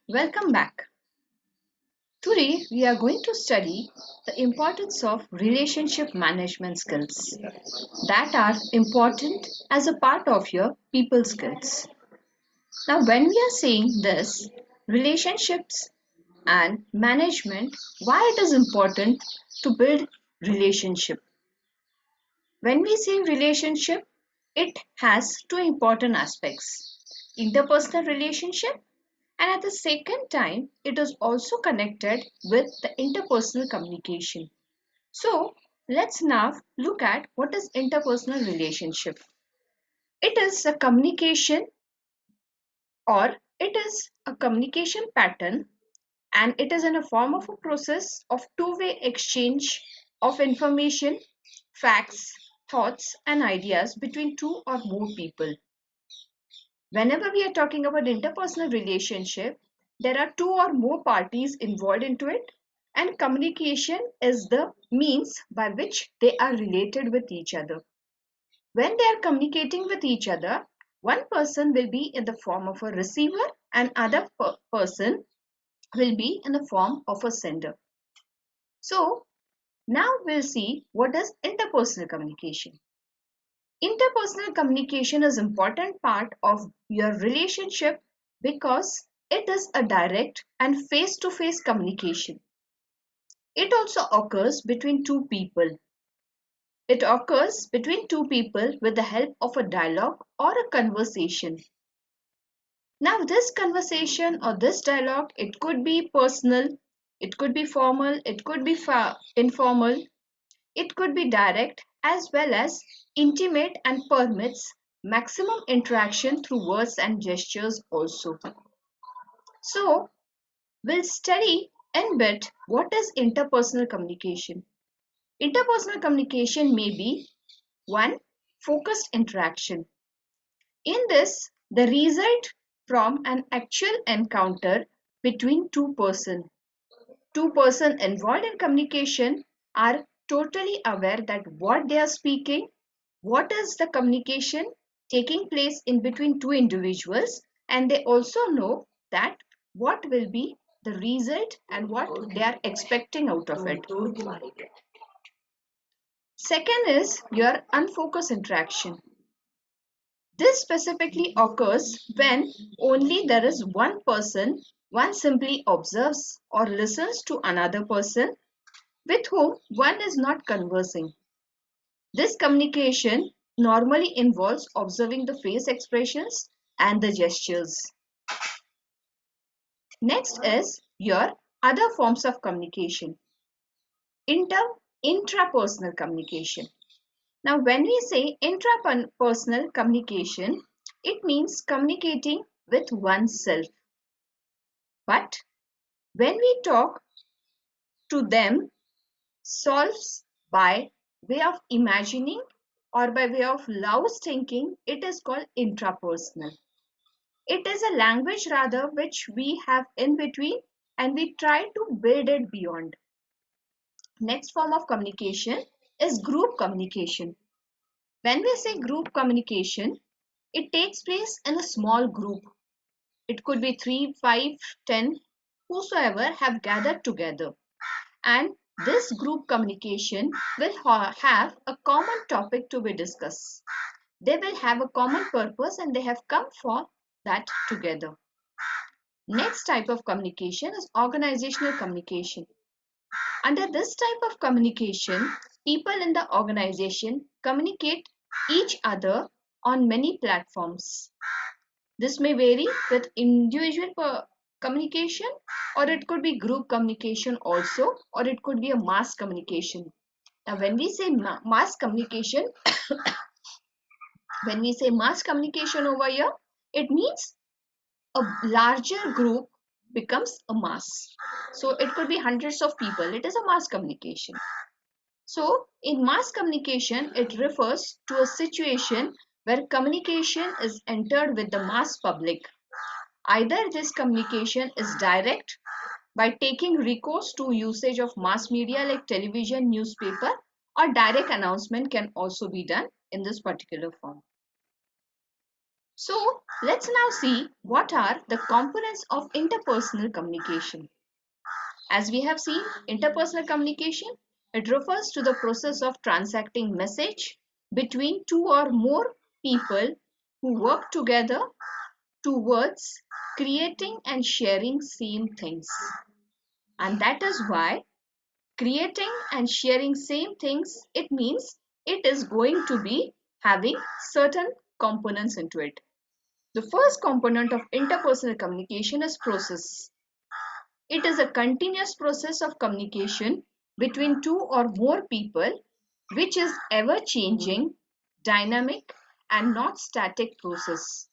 Welcome back. Today we are going to study the importance of relationship management skills that are important as a part of your people skills. Now, when we are saying this, relationships and management, why it is important to build relationship. When we say relationship, it has two important aspects: interpersonal relationship, and at the second time, it is also connected with the interpersonal communication. So, let's now look at what is interpersonal relationship. It is a communication or it is a communication pattern, and it is in a form of a process of two-way exchange of information, facts, thoughts and ideas between two or more people. Whenever we are talking about interpersonal relationship, there are two or more parties involved into it, and communication is the means by which they are related with each other. When they are communicating with each other, one person will be in the form of a receiver and other person will be in the form of a sender. So now we'll see what is interpersonal communication. Interpersonal communication is an important part of your relationship because it is a direct and face-to-face communication. It also occurs between two people. It occurs between two people with the help of a dialogue or a conversation. Now, this conversation or this dialogue, it could be personal, it could be formal, it could be informal, it could be direct as well as intimate and permits maximum interaction through words and gestures also. So, we'll study in bit what is interpersonal communication. Interpersonal communication may be one, focused interaction. In this, the result from an actual encounter between two person involved in communication are totally aware that what they are speaking, what is the communication taking place in between two individuals, and they also know that what will be the result and what they are expecting out of it. Second is your unfocused interaction. This specifically occurs when only there is one person, one simply observes or listens to another person with whom one is not conversing. This communication normally involves observing the face expressions and the gestures. Next is your other forms of communication. Intrapersonal communication. Now, when we say intrapersonal communication, it means communicating with oneself. But when we talk to them, solves by way of imagining or by way of loud thinking, it is called intrapersonal. It is a language rather which we have in between and we try to build it beyond. Next form of communication is group communication. When we say group communication, it takes place in a small group. It could be 3, 5, 10, whosoever have gathered together. And this group communication will have a common topic to be discussed. They will have a common purpose and they have come for that together. Next type of communication is organizational communication. Under this type of communication, people in the organization communicate each other on many platforms. This may vary with individual communication, or it could be group communication also, or it could be a mass communication. Now, when we say mass communication, when we say mass communication over here, it means a larger group becomes a mass. So it could be hundreds of people. It is a mass communication. So in mass communication, it refers to a situation where communication is entered with the mass public. Either this communication is direct by taking recourse to usage of mass media like television, newspaper, or direct announcement can also be done in this particular form. So let's now see what are the components of interpersonal communication. As we have seen, interpersonal communication, it refers to the process of transacting message between two or more people who work together towards creating and sharing same things. And that is why creating and sharing same things, it means it is going to be having certain components into it. The first component of interpersonal communication is process. It is a continuous process of communication between two or more people which is ever changing, dynamic and not static process.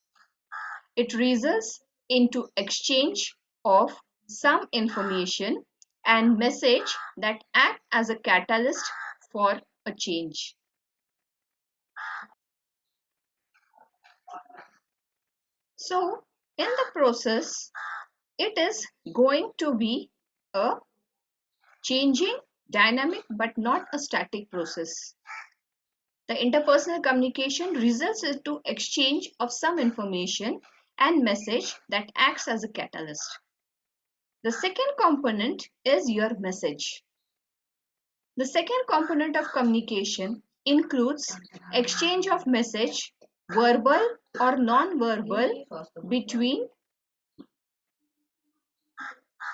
It results into exchange of some information and message that act as a catalyst for a change. So in the process, it is going to be a changing, dynamic but not a static process. The interpersonal communication results into exchange of some information and message that acts as a catalyst. The second component is your message. The second component of communication includes exchange of message, verbal or non-verbal, between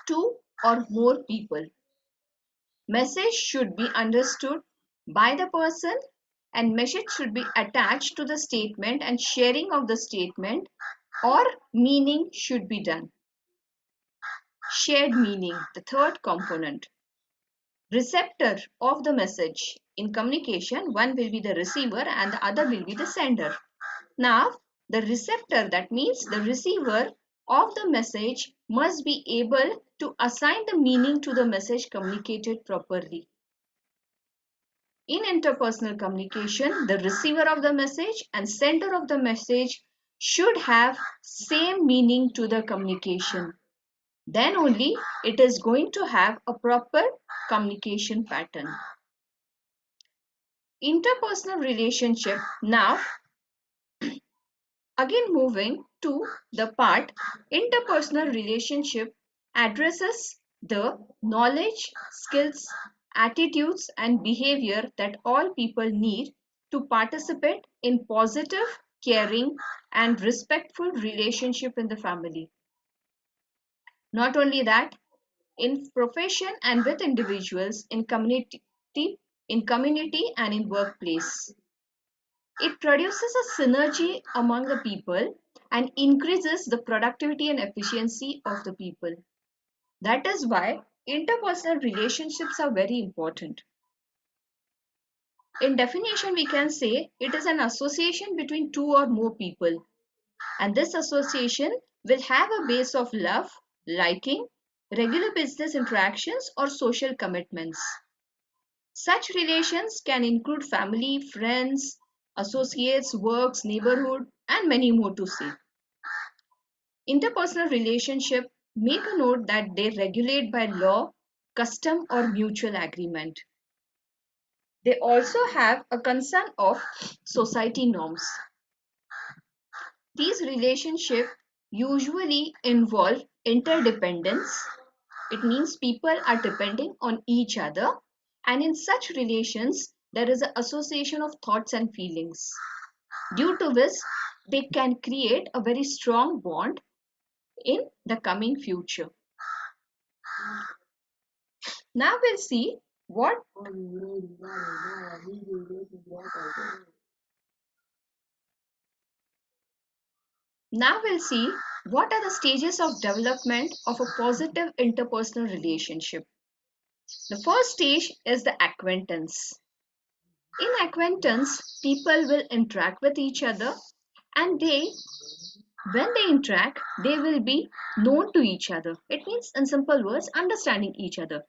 two or more people. Message should be understood by the person and message should be attached to the statement and sharing of the statement or meaning should be done. Shared meaning, the third component. Receptor of the message. In communication, one will be the receiver and the other will be the sender. Now, the receptor, that means the receiver of the message, must be able to assign the meaning to the message communicated properly. In interpersonal communication, the receiver of the message and sender of the message should have same meaning to the communication. Then only it is going to have a proper communication pattern. Interpersonal relationship. Now, again moving to the part, interpersonal relationship addresses the knowledge, skills, attitudes and behavior that all people need to participate in positive, caring and respectful relationship in the family. Not only that, in profession and with individuals, in community and in workplace. It produces a synergy among the people and increases the productivity and efficiency of the people. That is why interpersonal relationships are very important. In definition, we can say it is an association between two or more people, and this association will have a base of love, liking, regular business interactions, or social commitments. Such relations can include family, friends, associates, works, neighborhood, and many more to say. Interpersonal relationship, make a note that they regulate by law, custom, or mutual agreement. They also have a concern of society norms. These relationships usually involve interdependence. It means people are depending on each other, and in such relations, there is an association of thoughts and feelings. Due to this, they can create a very strong bond in the coming future. Now we'll see what Now we'll see what are the stages of development of a positive interpersonal relationship. The first stage is the acquaintance. In acquaintance, people will interact with each other and when they interact, they will be known to each other. It means, in simple words, understanding each other.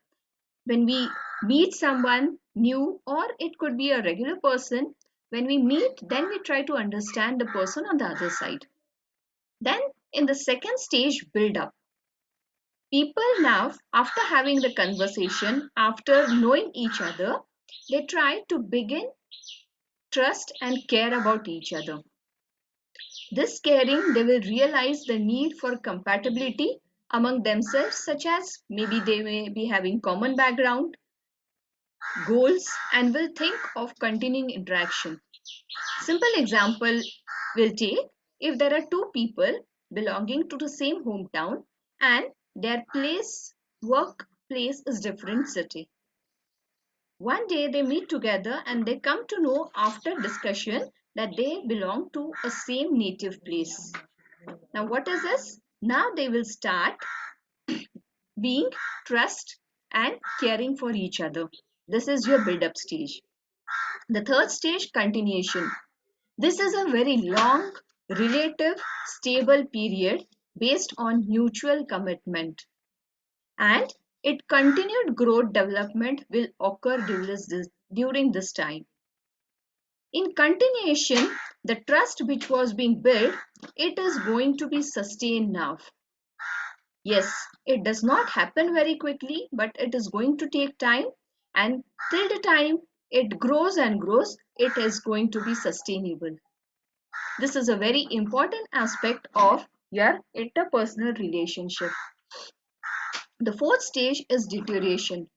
When we meet someone new, or it could be a regular person, when we meet, then we try to understand the person on the other side. Then, in the second stage, build up. People now, after having the conversation, after knowing each other, they try to begin trust and care about each other. This caring, they will realize the need for compatibility among themselves, such as maybe they may be having common background, goals, and will think of continuing interaction. Simple example will take if there are two people belonging to the same hometown and their workplace is different city. One day they meet together and they come to know after discussion that they belong to a same native place. Now what is this? Now they will start being trust and caring for each other. This is your build up stage. The third stage, continuation. This is a very long, relative, stable period based on mutual commitment, and it continued growth development will occur during this time. In continuation, the trust which was being built, it is going to be sustained now. Yes, it does not happen very quickly, but it is going to take time, and till the time it grows and grows, it is going to be sustainable. This is a very important aspect of your interpersonal relationship. The fourth stage is deterioration.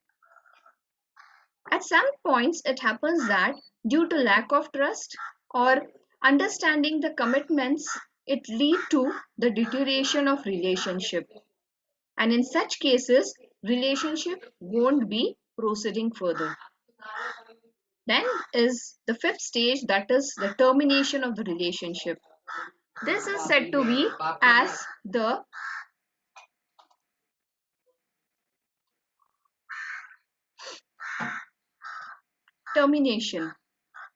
At some points, it happens that due to lack of trust or understanding the commitments, it lead to the deterioration of relationship. And in such cases, relationship won't be proceeding further. Then is the fifth stage, that is the termination of the relationship. This is said to be as the termination.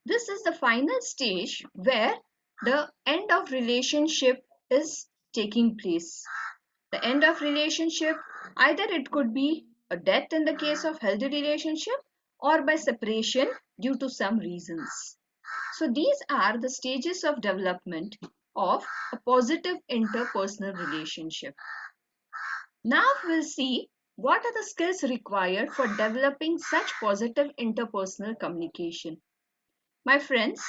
This is the final stage where the end of relationship is taking place. The end of relationship, either it could be a death in the case of healthy relationship or by separation due to some reasons. So these are the stages of development of a positive interpersonal relationship. Now we'll see what are the skills required for developing such positive interpersonal communication. My friends,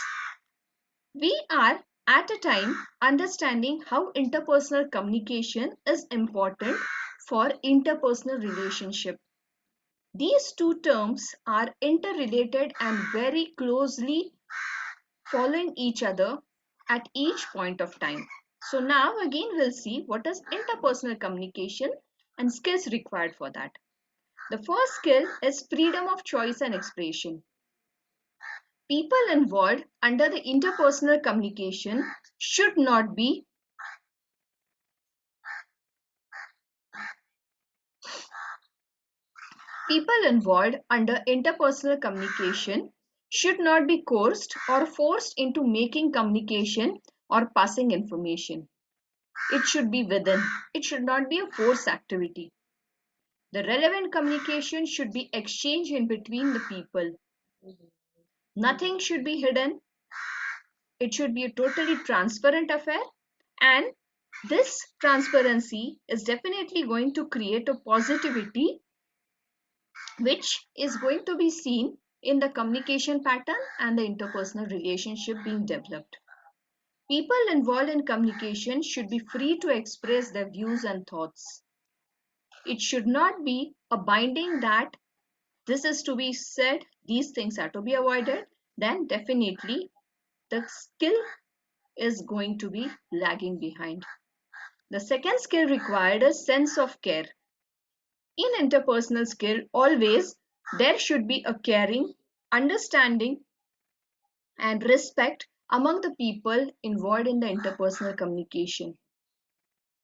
we are at a time understanding how interpersonal communication is important for interpersonal relationship. These two terms are interrelated and very closely following each other at each point of time. So now again we'll see what is interpersonal communication and skills required for that. The first skill is freedom of choice and expression. People involved under the interpersonal communication should not be coerced or forced into making communication or passing information. It should be within. It should not be a forced activity. The relevant communication should be exchanged in between the people. Nothing should be hidden. It should be a totally transparent affair, and this transparency is definitely going to create a positivity which is going to be seen in the communication pattern and the interpersonal relationship being developed. People involved in communication should be free to express their views and thoughts. It should not be a binding that this is to be said, these things are to be avoided, then definitely the skill is going to be lagging behind. The second skill required is sense of care. In interpersonal skill, always there should be a caring, understanding, and respect among the people involved in the interpersonal communication.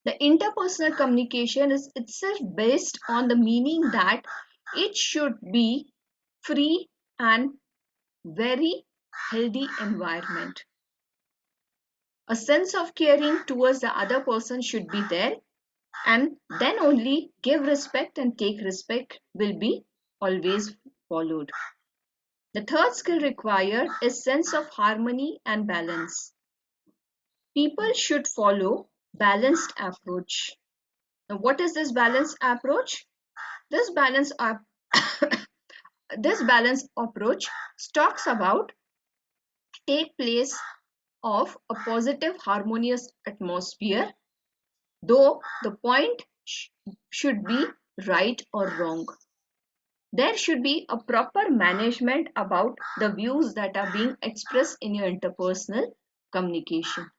The interpersonal communication is itself based on the meaning that it should be free and very healthy environment. A sense of caring towards the other person should be there, and then only give respect and take respect will be always followed. The third skill required is sense of harmony and balance. People should follow balanced approach. Now, what is this balanced approach? This balanced this balanced approach talks about take place of a positive, harmonious atmosphere, though the point should be right or wrong. There should be a proper management about the views that are being expressed in your interpersonal communication.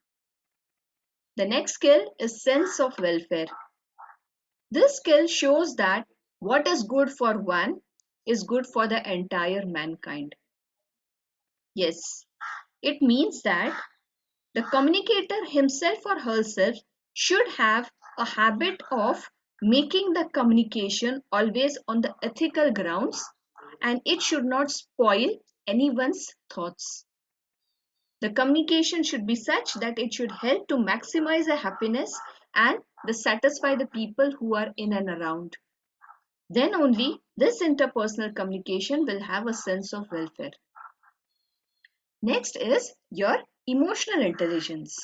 The next skill is sense of welfare. This skill shows that what is good for one is good for the entire mankind. Yes, it means that the communicator himself or herself should have a habit of making the communication always on the ethical grounds, and it should not spoil anyone's thoughts. The communication should be such that it should help to maximize the happiness and satisfy the people who are in and around. Then only this interpersonal communication will have a sense of welfare. Next is your emotional intelligence.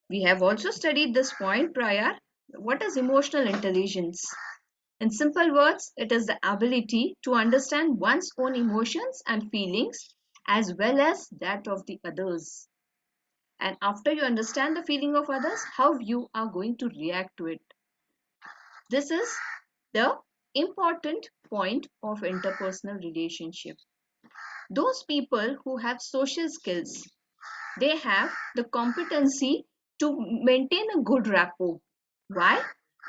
We have also studied this point prior. What is emotional intelligence? In simple words, it is the ability to understand one's own emotions and feelings as well as that of the others. And after you understand the feeling of others, how you are going to react to it. This is the important point of interpersonal relationship. Those people who have social skills, they have the competency to maintain a good rapport. Why?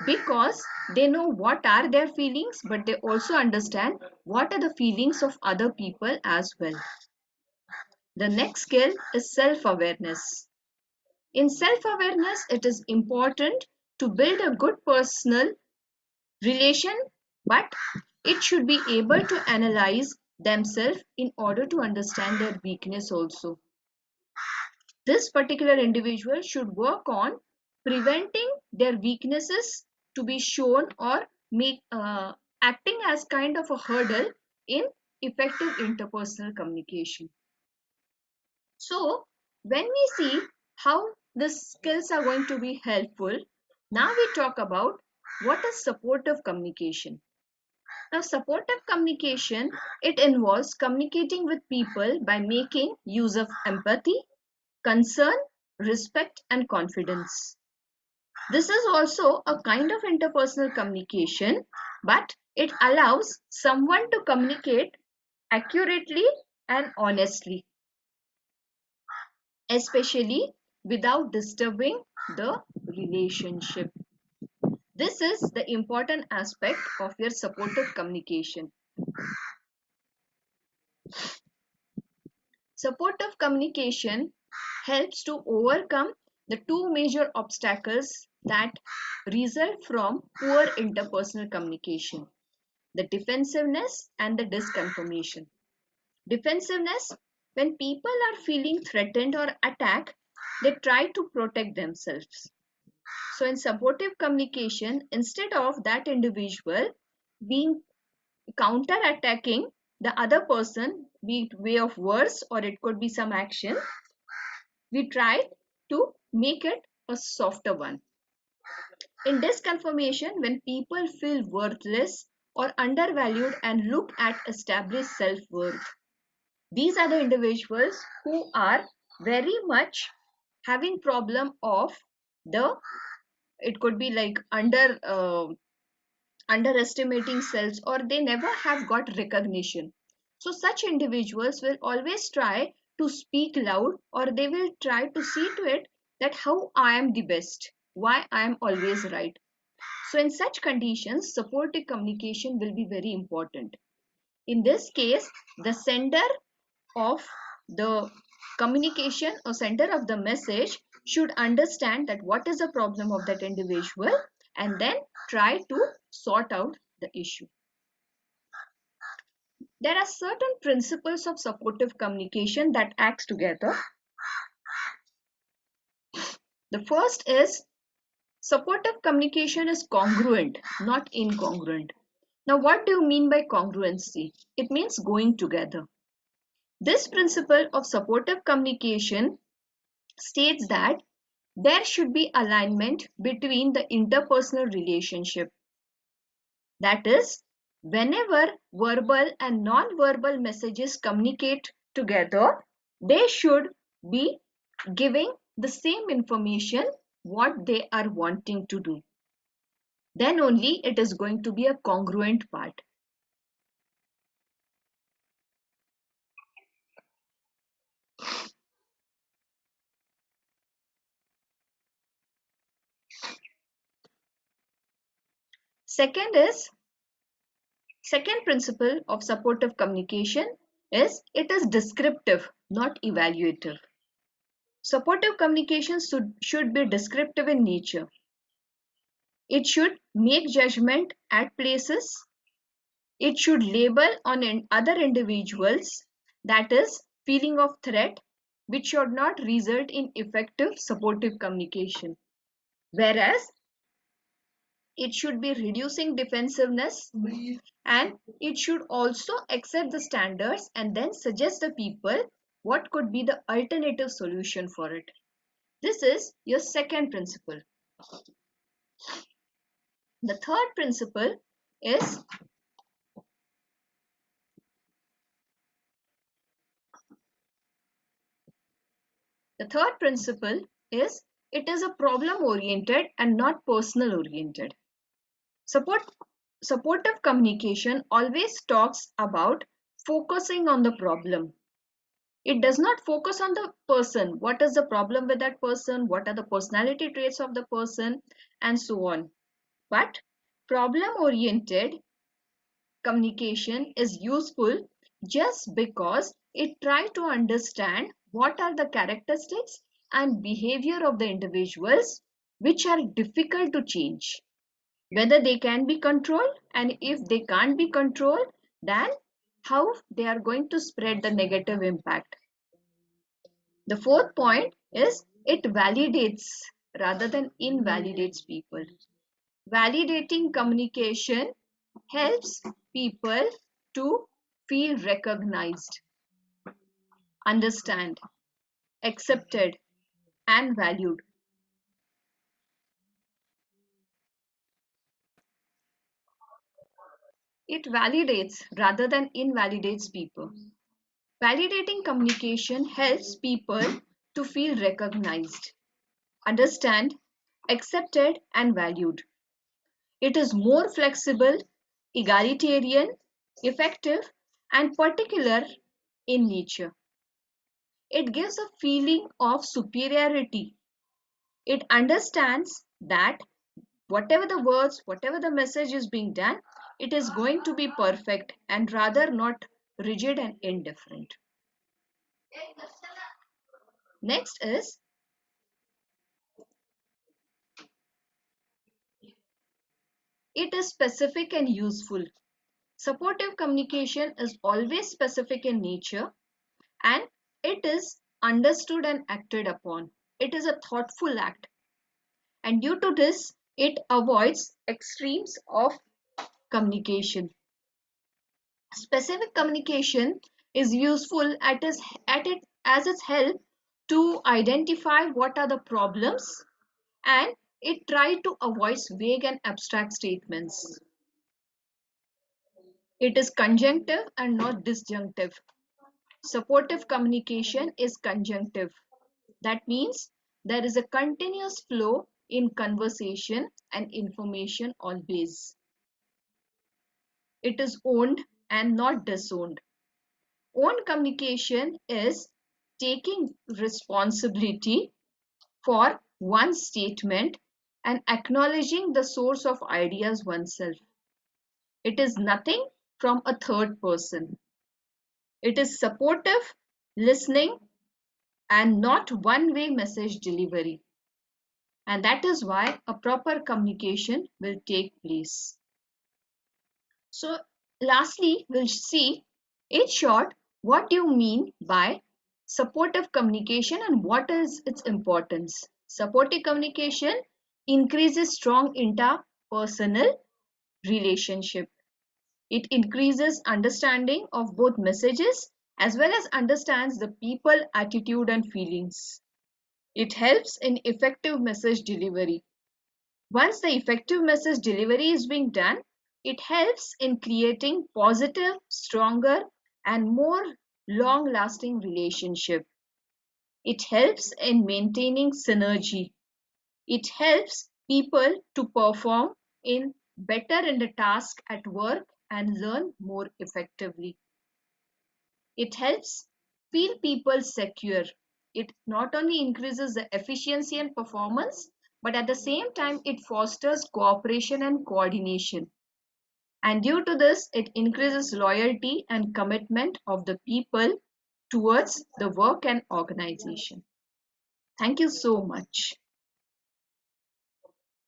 Because they know what are their feelings, but they also understand what are the feelings of other people as well. The next skill is self-awareness. In self-awareness, it is important to build a good personal relation, but it should be able to analyze themselves in order to understand their weakness also. This particular individual should work on preventing their weaknesses to be shown or make acting as kind of a hurdle in effective interpersonal communication. So when we see how the skills are going to be helpful, now we talk about what is supportive communication. Now, supportive communication, it involves communicating with people by making use of empathy, concern, respect, and confidence. This is also a kind of interpersonal communication, but it allows someone to communicate accurately and honestly, especially without disturbing the relationship. This is the important aspect of your supportive communication. Supportive communication helps to overcome the two major obstacles that result from poor interpersonal communication: the defensiveness and the disconfirmation. Defensiveness: when people are feeling threatened or attacked, they try to protect themselves. So, in supportive communication, instead of that individual being counter attacking the other person, be it way of words or it could be some action, we try to make it a softer one. In disconfirmation, when people feel worthless or undervalued and look at established self-worth, these are the individuals who are very much having problem of the, it could be like underestimating selves, or they never have got recognition. So such individuals will always try to speak loud, or they will try to see to it that how I am the best, why I am always right. So in such conditions, supportive communication will be very important. In this case, the sender of the communication or sender of the message should understand that what is the problem of that individual and then try to sort out the issue. There are certain principles of supportive communication that acts together. The first is supportive communication is congruent, not incongruent. Now, what do you mean by congruency? It means going together. This principle of supportive communication states that there should be alignment between the interpersonal relationship. That is, whenever verbal and non-verbal messages communicate together, they should be giving the same information what they are wanting to do. Then only it is going to be a congruent part. Second principle of supportive communication is it is descriptive, not evaluative. Supportive communication should be descriptive in nature. It should make judgment at places. It should label on other individuals, that is, feeling of threat, which should not result in effective supportive communication. Whereas it should be reducing defensiveness, and it should also accept the standards and then suggest the people what could be the alternative solution for it. This is your second principle. The third principle is it is a problem oriented and not personal oriented. Supportive communication always talks about focusing on the problem. It does not focus on the person. What is the problem with that person? What are the personality traits of the person? And so on. But problem-oriented communication is useful just because it tries to understand what are the characteristics and behavior of the individuals which are difficult to change, whether they can be controlled, and if they can't be controlled, then how they are going to spread the negative impact. The fourth point is it validates rather than invalidates people. Validating communication helps people to feel recognized, understand, accepted, and valued. It validates rather than invalidates people. Validating communication helps people to feel recognized, understand, accepted, and valued. It is more flexible, egalitarian, effective, and particular in nature. It gives a feeling of superiority. It understands that whatever the words, whatever the message is being done, it is going to be perfect and rather not rigid and indifferent. Next is it is specific and useful. Supportive communication is always specific in nature and it is understood and acted upon. It is a thoughtful act, and due to this, it avoids extremes of communication. Specific communication is useful at it as its help to identify what are the problems, and it tries to avoid vague and abstract statements. It is conjunctive and not disjunctive. Supportive communication is conjunctive. That means there is a continuous flow in conversation and information always. It is owned and not disowned. Owned communication is taking responsibility for one statement and acknowledging the source of ideas oneself. It is nothing from a third person. It is supportive, listening, and not one-way message delivery. And that is why a proper communication will take place. So, lastly, we'll see in short what do you mean by supportive communication and what is its importance. Supportive communication increases strong interpersonal relationship. It increases understanding of both messages as well as understands the people attitude and feelings. It helps in effective message delivery. Once the effective message delivery is being done, it helps in creating positive, stronger, and more long lasting relationship. It helps in maintaining synergy. It helps people to perform in better in the task at work and learn more effectively. It helps feel people secure. It not only increases the efficiency and performance, but at the same time it fosters cooperation and coordination. And due to this, it increases loyalty and commitment of the people towards the work and organization. Thank you so much.